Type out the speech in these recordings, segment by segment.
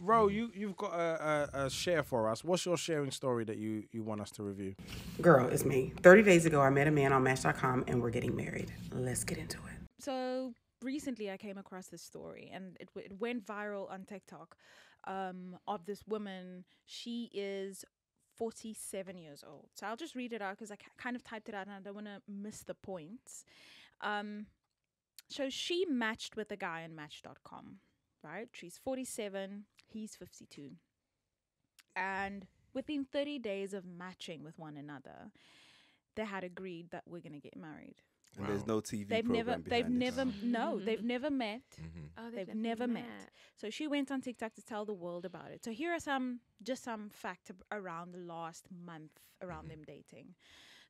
Ro, you've got a share for us. What's your sharing story that you want us to review? Girl, it's me. 30 days ago, I met a man on Match.com and we're getting married. Let's get into it. So recently I came across this story and it went viral on TikTok of this woman. She is 47 years old. So I'll just read it out because I kind of typed it out and I don't want to miss the points. So she matched with a guy on Match.com, right? She's 47, he's 52. And within 30 days of matching with one another, they had agreed that we're going to get married. And there's no TV They've program they've never met. Mm-hmm. Oh, they've never met. So she went on TikTok to tell the world about it. So here are some facts around the last month around them dating.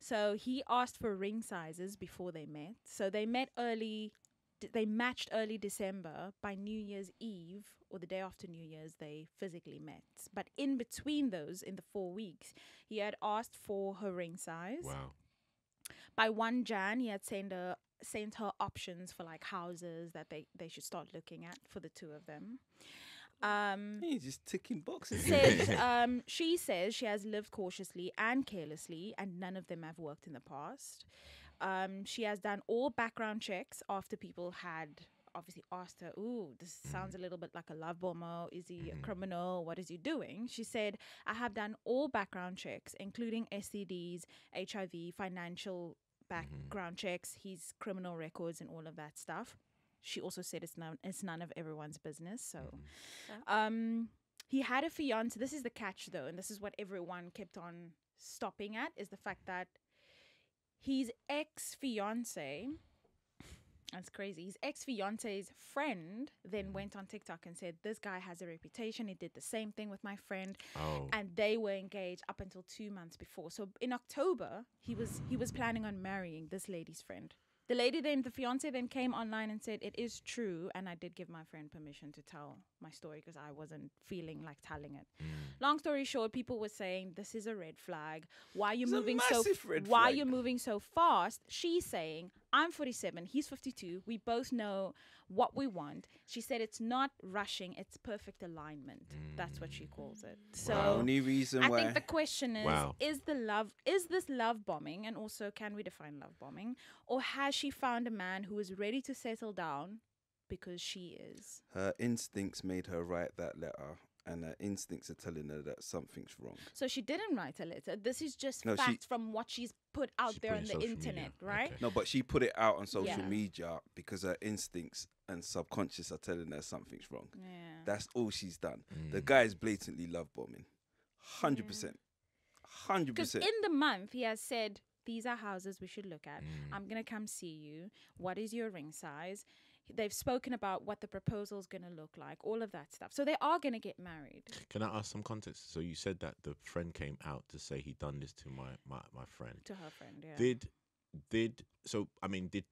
So he asked for ring sizes before they met. So they matched early December. By New Year's Eve or the day after New Year's, they physically met. But in between those, in the 4 weeks, he had asked for her ring size. Wow. By 1 Jan, he had sent her options for like houses that they should start looking at for the two of them. He's just ticking boxes. She says she has lived cautiously and carelessly, and none of them have worked in the past. She has done all background checks after people had obviously asked her, "Ooh, this sounds a little bit like a love bomber. Is he a criminal? What is he doing?" She said, "I have done all background checks, including STDs, HIV, financial background checks, his criminal records, and all of that stuff." She also said it's none of everyone's business. So, he had a fiance. This is the catch, though, and this is what everyone kept on stopping at, is the fact that his ex-fiance, that's crazy, his ex-fiance's friend then went on TikTok and said, "This guy has a reputation. He did the same thing with my friend." And they were engaged up until 2 months before. So in October, he was planning on marrying this lady's friend. The fiance then came online and said, "It is true, and I did give my friend permission to tell my story because I wasn't feeling like telling it." Long story short, people were saying this is a red flag. Why are you moving so fast? She's saying, "I'm 47, he's 52. We both know what we want." She said it's not rushing, it's perfect alignment. That's what she calls it. So only reason I why think the question is this love bombing? And also, can we define love bombing? Or has she found a man who is ready to settle down because she is? her instincts made her write that letter, and her instincts are telling her that something's wrong. So she didn't write a letter. This is just facts from what she's put out there on the internet, right? No, but she put it out on social media because her instincts and subconscious are telling her something's wrong. Yeah. That's all she's done. The guy is blatantly love bombing. 100%. 100%. Because in the month, he has said, "These are houses we should look at. I'm going to come see you. What is your ring size?" They've spoken about what the proposal is going to look like, all of that stuff. So they are going to get married. Can I ask some context? So you said that the friend came out to say he done this to my friend. To her friend, yeah. Did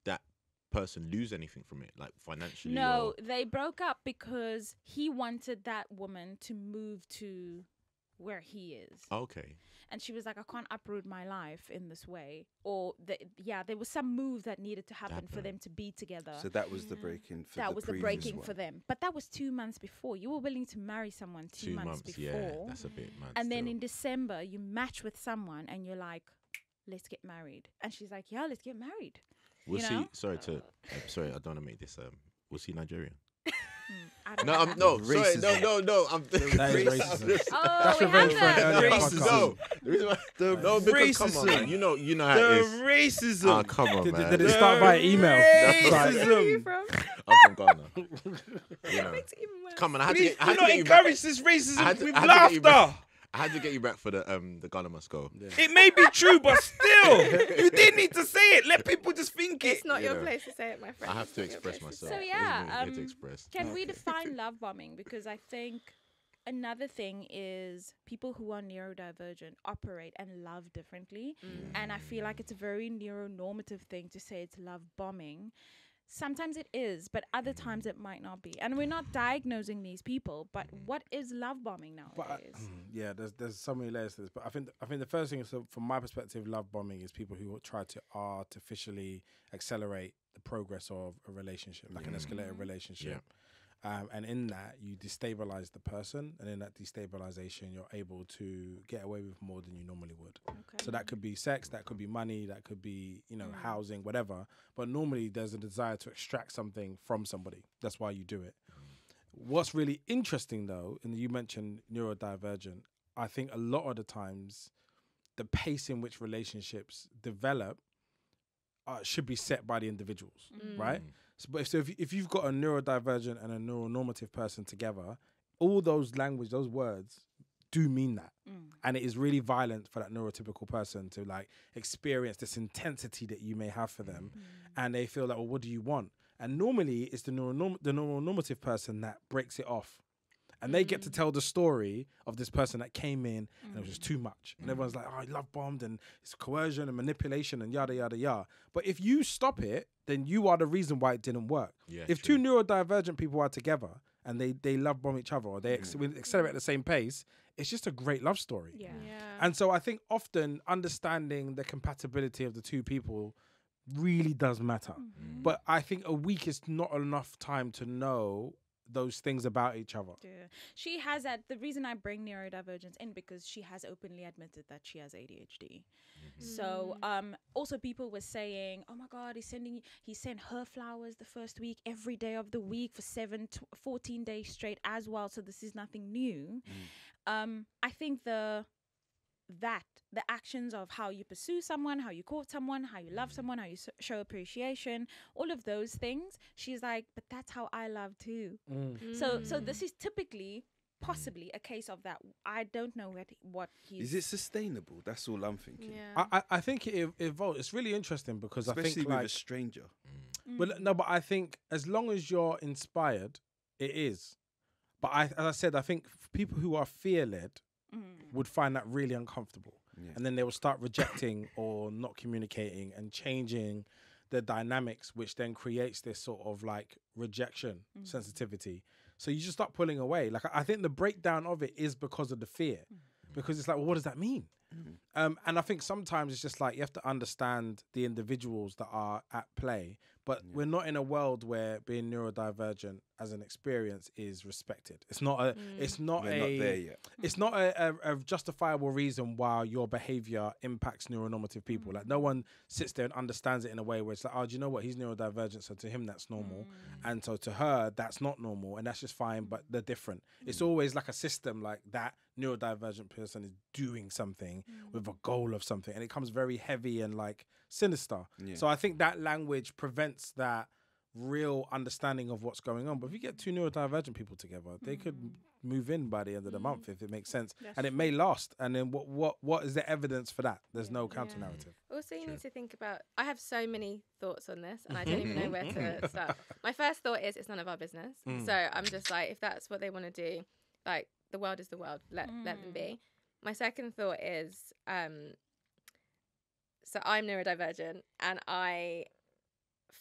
that person lose anything from it, like financially? No, they broke up because he wanted that woman to move to where he is. Okay. And she was like, "I can't uproot my life in this way." Or there was some move that needed to happen for them to be together. So that was the breaking for that the was the previous breaking one. for them. But that was 2 months before. You were willing to marry someone 2 months before. Yeah, that's a bit mad. And then in December, you match with someone and you're like, "Let's get married." And she's like, "Yeah, let's get married." Was you know? he? Sorry, I don't want to make this. Was he Nigerian? I don't No, know. I'm no. Sorry, Racism. no. I'm That is racism. Oh, That's we revenge have for an that. earlier Racism. podcast. No, because come on, man. You know how it is. The racism. Come on, man. Did it start via email? Racism. I'm from Ghana. You know. Come on, I had to We get do not you back. encourage this racism with I had to get you laughter. I had to get you back for the Ghana must go. It may be true, but still, you didn't need to say it. Let people just think it. It's not your place to say it, my friend. I have to It's not your express place to myself. So say it. yeah, Here to express. can we define love bombing? Because I think another thing is people who are neurodivergent operate and love differently. And I feel like it's a very neuronormative thing to say it's love bombing. Sometimes it is, but other times it might not be. And we're not diagnosing these people, but what is love bombing nowadays? Yeah, there's so many layers to this. But I think the first thing is, from my perspective, love bombing is people who try to artificially accelerate the progress of a relationship, like an escalated relationship. And in that, you destabilize the person, and in that destabilization, you're able to get away with more than you normally would. Okay. So that could be sex, that could be money, that could be, housing, whatever. But normally, there's a desire to extract something from somebody. That's why you do it. What's really interesting, though, and you mentioned neurodivergent, I think a lot of the times, the pace in which relationships develop should be set by the individuals, right? So if you've got a neurodivergent and a neuronormative person together, all those words do mean that. And it is really violent for that neurotypical person to like experience this intensity that you may have for them. And they feel like, well, what do you want? And normally it's the neuronormative person that breaks it off. And they get to tell the story of this person that came in and it was just too much. And everyone's like, oh, he love bombed and it's coercion and manipulation and yada, yada, yada. But if you stop it, then you are the reason why it didn't work. Yeah, if true. two neurodivergent people are together and they love bomb each other or they accelerate at the same pace, it's just a great love story. Yeah. And so I think often understanding the compatibility of the two people really does matter. But I think a week is not enough time to know those things about each other. Yeah. She has that. The reason I bring neurodivergence in because she has openly admitted that she has ADHD. So also people were saying, oh my God, he sent her flowers the first week, every day of the week for 14 days straight as well. So this is nothing new. I think the actions of how you pursue someone, how you court someone, how you love someone, how you show appreciation, all of those things, she's like, but that's how I love too. So this is typically possibly a case of that. I don't know what he's... Is it sustainable? That's all I'm thinking. I think it evolves. It's really interesting because especially I think with a stranger. But I think as long as you're inspired, it is. But as I said, I think people who are fear-led would find that really uncomfortable. And then they will start rejecting or not communicating and changing the dynamics, which then creates this sort of like rejection sensitivity. So you just start pulling away. Like I think the breakdown of it is because of the fear, because it's like, well, what does that mean? And I think sometimes it's just like you have to understand the individuals that are at play. But we're not in a world where being neurodivergent as an experience is respected. It's not a. It's not We're not there yet. It's not a justifiable reason why your behavior impacts neuronormative people. Like no one sits there and understands it in a way where it's like, oh, do you know what? He's neurodivergent, so to him that's normal, and so to her that's not normal, and that's just fine. But they're different. It's always like a system like that. Neurodivergent person is doing something with a goal of something, and it comes very heavy and like sinister. So I think that language prevents that real understanding of what's going on. But if you get two neurodivergent people together, they could move in by the end of the month if it makes sense. And it may last. And then what is the evidence for that? There's no counter narrative. Also, you need to think about, I have so many thoughts on this and I don't even know where to start. My first thought is it's none of our business. So I'm just like, if that's what they want to do, like the world is the world, let them be. My second thought is, so I'm neurodivergent and I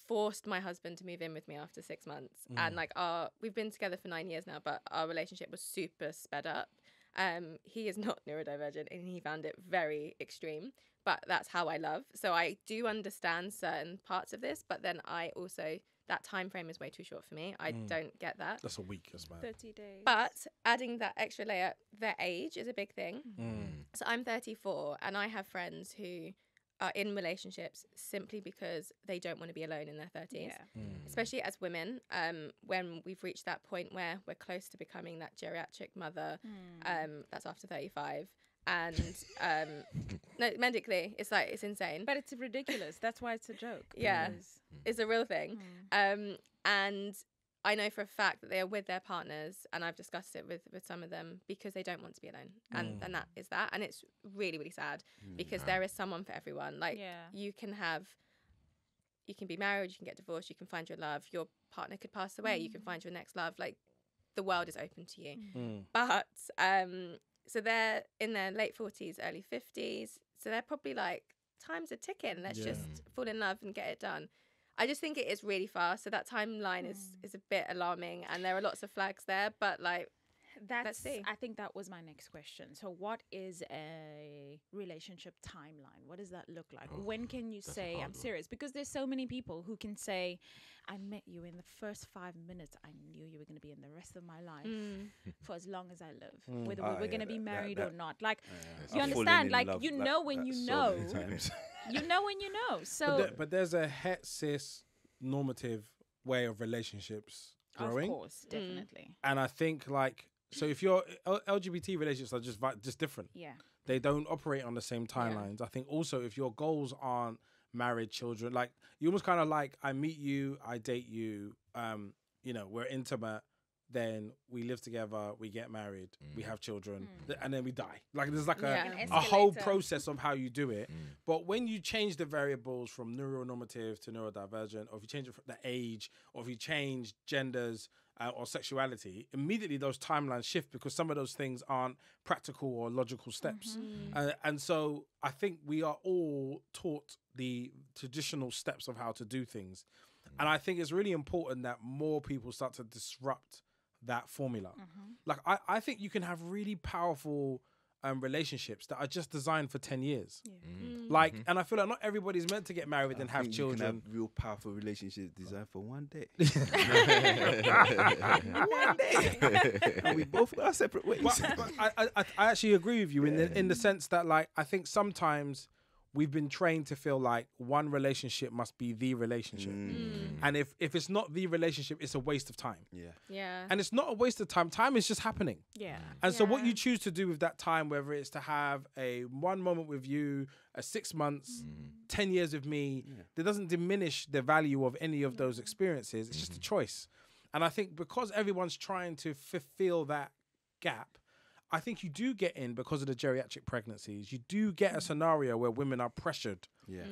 forced my husband to move in with me after 6 months. And like we've been together for 9 years now, but our relationship was super sped up. He is not neurodivergent and he found it very extreme, but that's how I love. So I do understand certain parts of this, but then I also, that time frame is way too short for me. I don't get that. That's a week, as well. 30 days. But adding that extra layer, their age is a big thing. So I'm 34 and I have friends who are in relationships simply because they don't want to be alone in their 30s. Especially as women, when we've reached that point where we're close to becoming that geriatric mother, that's after 35. And no, medically, it's like, it's insane. But it's ridiculous. That's why it's a joke. Yeah, it's a real thing. And I know for a fact that they are with their partners, and I've discussed it with some of them, because they don't want to be alone. And that is that. And it's really, really sad because there is someone for everyone. Like you can be married, you can get divorced, you can find your love, your partner could pass away, you can find your next love. Like the world is open to you. But so they're in their late 40s, early 50s. So they're probably like, time's are ticking. Let's just fall in love and get it done. I just think it is really fast. So that timeline is a bit alarming, and there are lots of flags there. But like, let's see. I think that was my next question. So what is a relationship timeline? What does that look like? When can you say I'm serious? Because there's so many people who can say, I met you in the first 5 minutes. I knew you were going to be in the rest of my life for as long as I live, whether we were going to be married or not. Like, you understand? Like, you know when you know. You know when you know. So, but there's a het cis normative way of relationships growing. Of course, definitely. And I think like, so if your LGBT relationships are just different. Yeah. They don't operate on the same timelines. I think also if your goals aren't married, children, like you almost kind of like, I meet you, I date you, you know, we're intimate, then we live together, we get married, we have children, and then we die. Like there's like a whole process of how you do it. But when you change the variables from neuronormative to neurodivergent, or if you change it from the age, or if you change genders, or sexuality, immediately those timelines shift because some of those things aren't practical or logical steps. And so I think we are all taught the traditional steps of how to do things. And I think it's really important that more people start to disrupt that formula. Like I think you can have really powerful relationships that are just designed for 10 years. Like, and I feel like not everybody's meant to get married and have children. You can have real powerful relationships designed for one day. One day. And we both go our separate ways. But I actually agree with you in the sense that like, I think sometimes we've been trained to feel like one relationship must be the relationship. And if it's not the relationship, it's a waste of time. Yeah. And it's not a waste of time. Time is just happening. Yeah. And so what you choose to do with that time, whether it's to have a one moment with you, a 6 months, 10 years with me, that doesn't diminish the value of any of those experiences. It's just a choice. And I think because everyone's trying to fulfill that gap, I think you do get in because of the geriatric pregnancies. You do get a scenario where women are pressured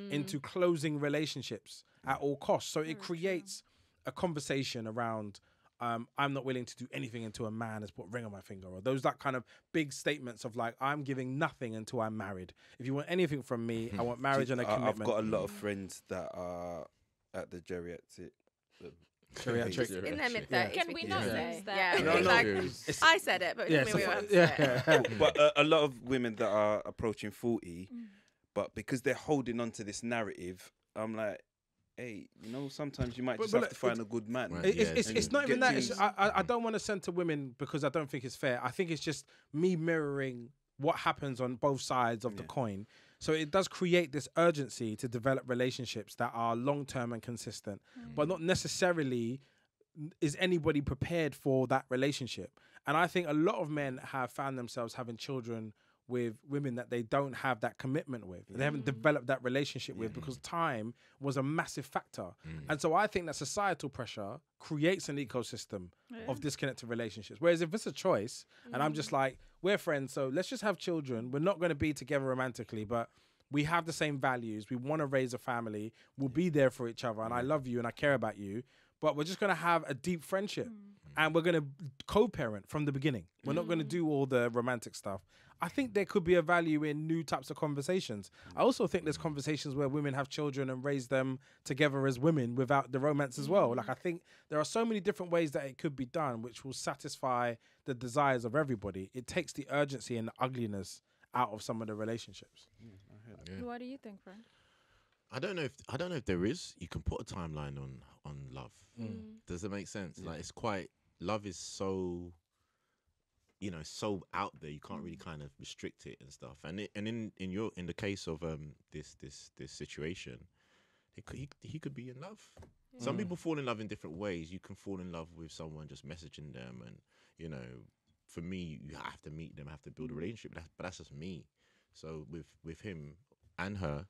into closing relationships at all costs. So it creates a conversation around, I'm not willing to do anything until a man has put a ring on my finger, or those that kind of big statements of like, I'm giving nothing until I'm married. If you want anything from me, I want marriage and a commitment. I've got a lot of friends that are at the geriatric. In their mid-30s. Can we not use that? Yeah. No, no. I said it, but it doesn't mean we won't say it. But a lot of women that are approaching 40, but because they're holding on to this narrative, I'm like, hey, you know, sometimes you might just have to find a good man. Right. It's not even that. I don't want to center women because I don't think it's fair. I think it's just me mirroring what happens on both sides of the coin. So it does create this urgency to develop relationships that are long-term and consistent, but not necessarily is anybody prepared for that relationship. And I think a lot of men have found themselves having children with women that they don't have that commitment with. They haven't developed that relationship with because time was a massive factor. And so I think that societal pressure creates an ecosystem of disconnected relationships. Whereas if it's a choice and I'm just like, we're friends, so let's just have children. We're not going to be together romantically, but we have the same values. We want to raise a family. We'll be there for each other. And I love you and I care about you. But we're just going to have a deep friendship. And we're going to co-parent from the beginning. We're not going to do all the romantic stuff. I think there could be a value in new types of conversations. I also think there's conversations where women have children and raise them together as women without the romance as well. Like, I think there are so many different ways that it could be done, which will satisfy the desires of everybody. It takes the urgency and the ugliness out of some of the relationships. What do you think, Frank? I don't know if there is. You can put a timeline on love. Does it make sense? Like, it's quite, love is so, you know, so out there. You can't really kind of restrict it and stuff. And in the case of this situation, he could be in love. Some people fall in love in different ways. You can fall in love with someone just messaging them, and you know, for me, you have to meet them, have to build a relationship. But that's just me. So with him and her,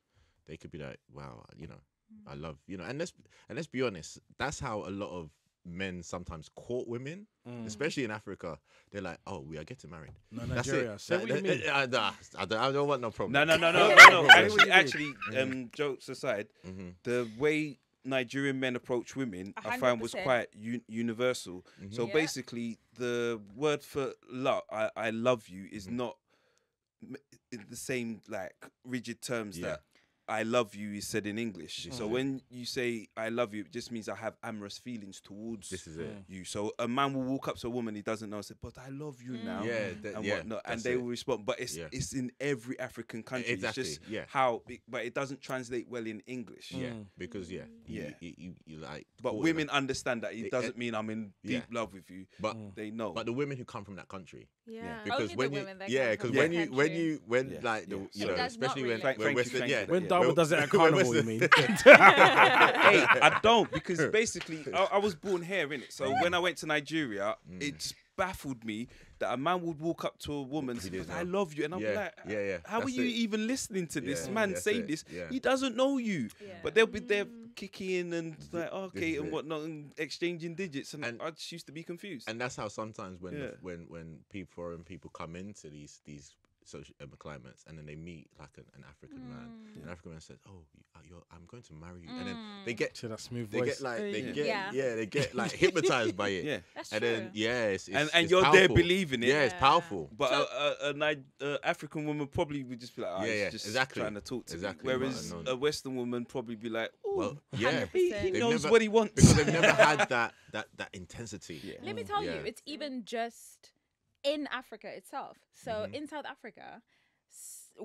they could be like, wow, you know, I love, you know, and let's be honest, that's how a lot of men sometimes court women, especially in Africa. They're like, oh, we are getting married. No, Nigeria. Say what you mean. I don't want no problem. No. Actually, jokes aside, the way Nigerian men approach women, 100%. I found was quite universal. So basically, the word for love, I love you, is not in the same like rigid terms that I love you is said in English. So when you say I love you, it just means I have amorous feelings towards you. So a man will walk up to a woman he doesn't know and say, but I love you now. And whatnot. And they will respond. But it's in every African country. Exactly. It's just how, but it doesn't translate well in English. Because you like. But women understand that it doesn't mean I'm in deep love with you. But they know. But the women who come from that country. Because when when Darwin does it at Carnival, you mean? Hey, I don't, because basically I was born here, innit? So when I went to Nigeria, it just baffled me that a man would walk up to a woman and say, I love you. And I'm like, how are you even listening to this man say this? He doesn't know you. But they'll be there kicking and like, okay, and whatnot, and exchanging digits. And I just used to be confused. And that's how sometimes when foreign people come into these social climates, and then they meet like an African man. An African man says, "Oh, I'm going to marry you," and then they get to that smooth they voice. They get like hypnotized by it. That's and true. then and you're powerful. there believing it. Yeah, it's powerful. But an African woman probably would just be like, he's just trying to talk to me. Whereas a Western woman probably be like, well, he knows what he wants. Because they've never had that intensity. Let me tell you, it's even just in Africa itself. So in South Africa,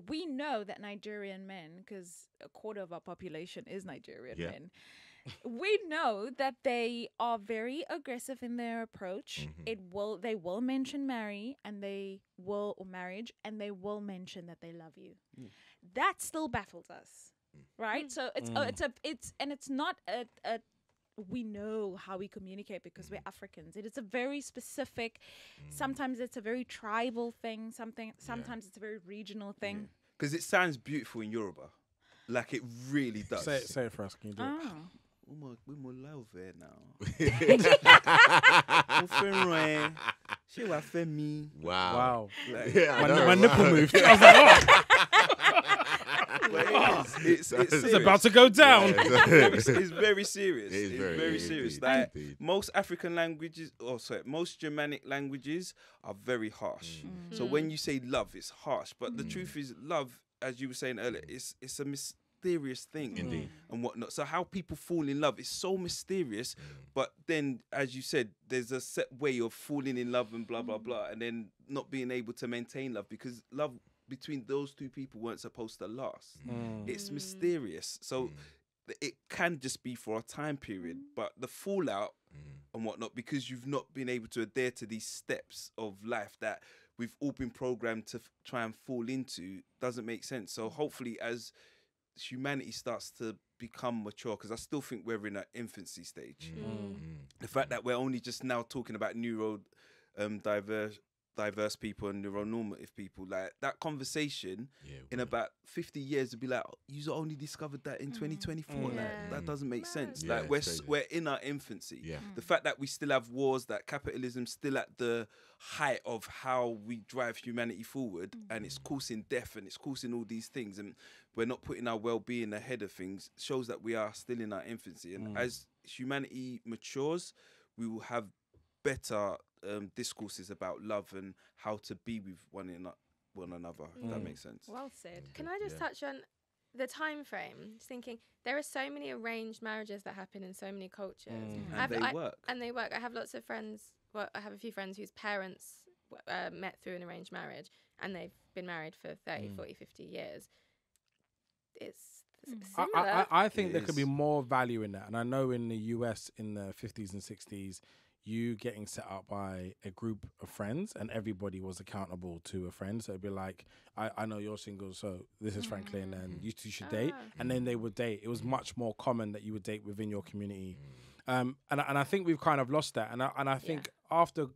we know that Nigerian men, because a quarter of our population is Nigerian men, we know that they are very aggressive in their approach. They will mention marriage, and they will mention that they love you. That still baffles us, right? So it's not a we know how we communicate because we're Africans. It is a very specific, sometimes it's a very tribal thing, sometimes it's a very regional thing. Because it sounds beautiful in Yoruba. Like it really does. Say it for us, can you do it? We more love it now. Wow. Like, Yeah, my nipple moved. I was like, It's about to go down. It's very serious. It is very serious. Indeed. Like Indeed. most African languages, most Germanic languages are very harsh. So when you say love, it's harsh. But the truth is, love, as you were saying earlier, it's a mysterious thing. Indeed. And whatnot. So how people fall in love is so mysterious. But then, as you said, there's a set way of falling in love and blah, blah, blah. And then not being able to maintain love because love between those two people weren't supposed to last. It's mysterious. So it can just be for a time period. But the fallout and whatnot, because you've not been able to adhere to these steps of life that we've all been programmed to try and fall into, doesn't make sense. So hopefully as humanity starts to become mature, because I still think we're in an infancy stage. The fact that we're only just now talking about diverse people and neuronormative people, like that conversation in about 50 years would be like, you only discovered that in 2024. Like, that doesn't make sense. Like we're in our infancy. The fact that we still have wars, that capitalism's still at the height of how we drive humanity forward, and it's causing death and it's causing all these things, and we're not putting our well-being ahead of things, shows that we are still in our infancy. And as humanity matures, we will have better discourses about love and how to be with one another. If that makes sense. Well said. Can I just touch on the time frame? Just thinking, there are so many arranged marriages that happen in so many cultures. And they work. And they work. I have lots of friends. Well, I have a few friends whose parents met through an arranged marriage, and they've been married for 30, 40, 50 years. It's similar. I think there could be more value in that. And I know in the US in the 50s and 60s, you getting set up by a group of friends and everybody was accountable to a friend. So it'd be like, I know you're single, so this is Franklin and you two should date. And then they would date. It was much more common that you would date within your community. And I think we've kind of lost that. And I think after,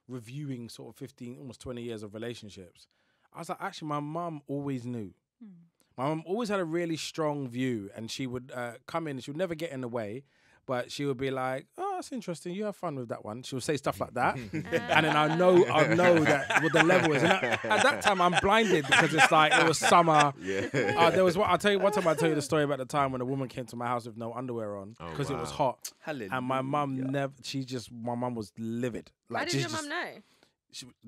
reviewing sort of 15, almost 20 years of relationships, I was like, actually, my mum always knew. My mum always had a really strong view, and she would come in, she would never get in the way, but she would be like, oh, that's interesting, you have fun with that one. She would say stuff like that. And then I'll know that what the level is. And at that time, I'm blinded because it's like, it was summer. There was one time the story about the time when a woman came to my house with no underwear on because it was hot. Hallelujah. And my mum my mum was livid. Like, How did your mum know?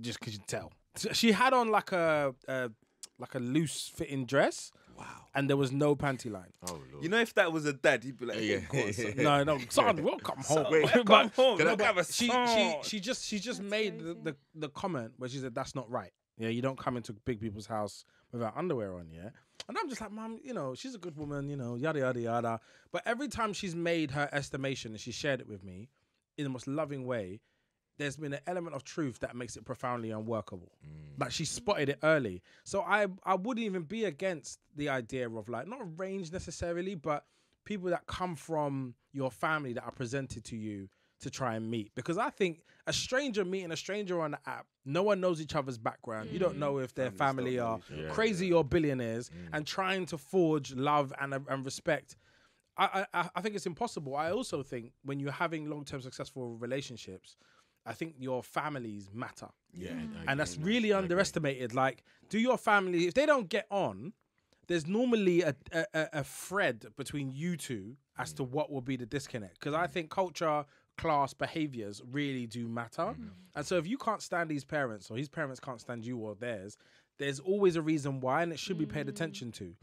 Just because you tell. She had on like a loose fitting dress. Wow. And there was no panty line. Oh, Lord. You know, if that was a dad, he'd be like, Yeah. "Go on, son." No, son, we'll come home. Come home. No, Look, but have a son. she just made the comment where she said that's not right. Yeah, you don't come into big people's house without underwear on. Yeah, and I'm just like, Mom, she's a good woman. Yada yada yada. But every time she's made her estimation and she shared it with me in the most loving way, there's been an element of truth that makes it profoundly unworkable. Like she spotted it early. So I wouldn't even be against the idea of like, not arranged necessarily, but people that come from your family that are presented to you to try and meet. Because I think a stranger meeting a stranger on the app, no one knows each other's background. You don't know if their family are crazy or billionaires, and trying to forge love and respect. I think it's impossible. I also think when you're having long-term successful relationships, I think your families matter. Yeah. And that's really underestimated. Like, do your family, if they don't get on, there's normally a thread between you two as to what will be the disconnect. Because I think culture, class, behaviors really do matter. And so if you can't stand these parents, or his parents can't stand you or theirs, there's always a reason why, and it should be paid attention to.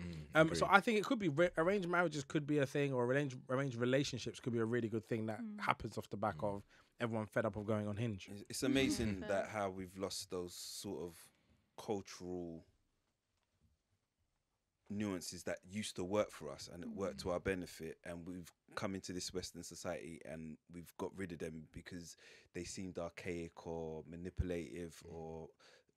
So I think it could be arranged marriages could be a thing, or arranged relationships could be a really good thing that happens off the back of everyone fed up of going on Hinge. It's amazing that how we've lost those sort of cultural nuances that used to work for us, and it worked to our benefit, and we've come into this Western society and we've got rid of them because they seemed archaic or manipulative,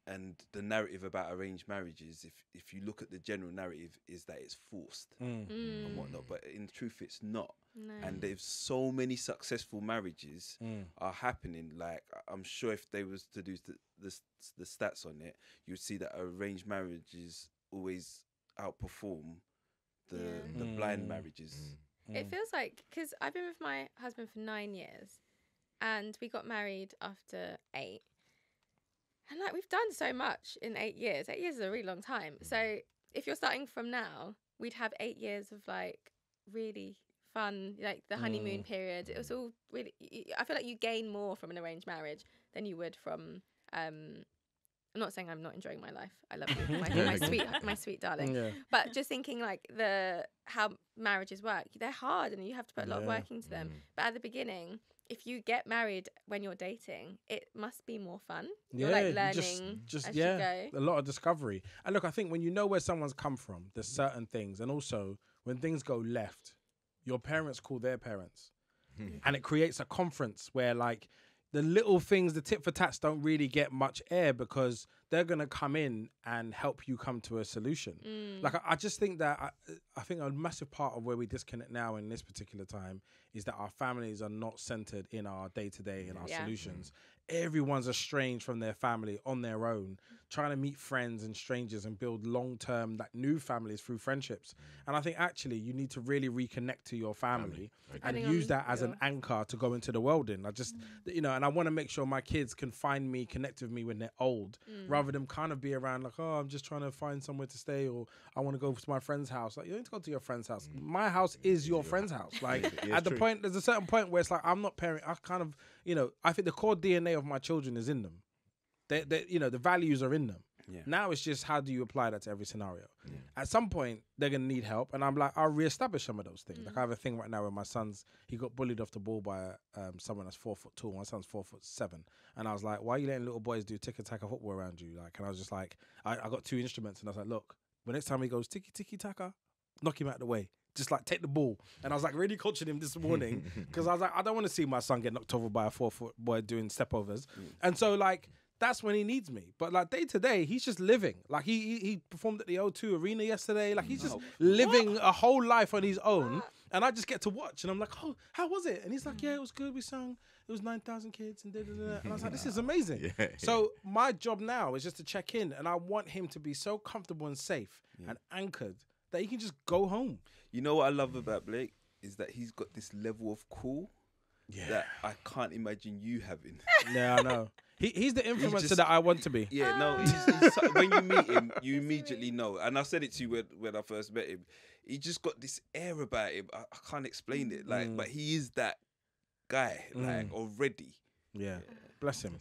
and the narrative about arranged marriages, if you look at the general narrative, is that it's forced and whatnot, but in truth it's not. No. And there's so many successful marriages are happening. Like, I'm sure if they was to do the stats on it, you'd see that arranged marriages always outperform the blind marriages. It feels like, because I've been with my husband for 9 years, and we got married after 8. And like, we've done so much in 8 years. 8 years is a really long time. So if you're starting from now, we'd have 8 years of like really fun, like the honeymoon period. It was all really, I feel like you gain more from an arranged marriage than you would from, I'm not saying I'm not enjoying my life. I love you, my sweet darling. Yeah. But just thinking like how marriages work, they're hard and you have to put a lot of work into them. But at the beginning, if you get married when you're dating, it must be more fun. You're like learning as you go. A lot of discovery. And look, I think when you know where someone's come from, there's certain things. And also, when things go left, your parents call their parents. And it creates a conference where like the little things, the tit for tats don't really get much air because they're going to come in and help you come to a solution. Like, I just think that, I think a massive part of where we disconnect now in this particular time is that our families are not centered in our day-to-day and our solutions. Everyone's estranged from their family on their own, trying to meet friends and strangers and build long-term, like, new families through friendships. And I think actually you need to really reconnect to your family and use that as an anchor to go into the world in. I just, and I want to make sure my kids can find me, connect with me when they're old, rather than kind of be around like, oh, I'm just trying to find somewhere to stay, or I want to go to my friend's house. Like, you don't need to go to your friend's house. My house is your friend's house. Like, there's a certain point where it's like, I'm not parent. I kind of, I think the core DNA of my children is in them. They the values are in them. Now it's just, how do you apply that to every scenario? At some point, they're going to need help. And I'm like, I'll reestablish some of those things. Like, I have a thing right now where my son's, he got bullied off the ball by someone that's 4'2". My son's 4'7". And I was like, why are you letting little boys do tiki-taka football around you? Like, and I was just like, I got 2 instruments. And I was like, look, the next time he goes tiki-taka, knock him out the way. Just like take the ball. And I was like really coaching him this morning because I was like, I don't want to see my son get knocked over by a 4-foot boy doing stepovers. And so like, that's when he needs me. But like day to day, he's just living. Like he performed at the O2 Arena yesterday. Like he's just living a whole life on his own. And I just get to watch. And I'm like, oh, how was it? And he's like, yeah, it was good. We sang. It was 9,000 kids and da-da-da. And I was like, this is amazing. So my job now is just to check in. And I want him to be so comfortable and safe and anchored that he can just go home. You know what I love about Blake is that he's got this level of cool that I can't imagine you having. Yeah, I know. He's the influencer that I want to be. Yeah, no. He's when you meet him, you immediately know. And I said it to you when I first met him. He just got this air about him. I can't explain it. Like, but he is that guy. Like already. Yeah. Bless him.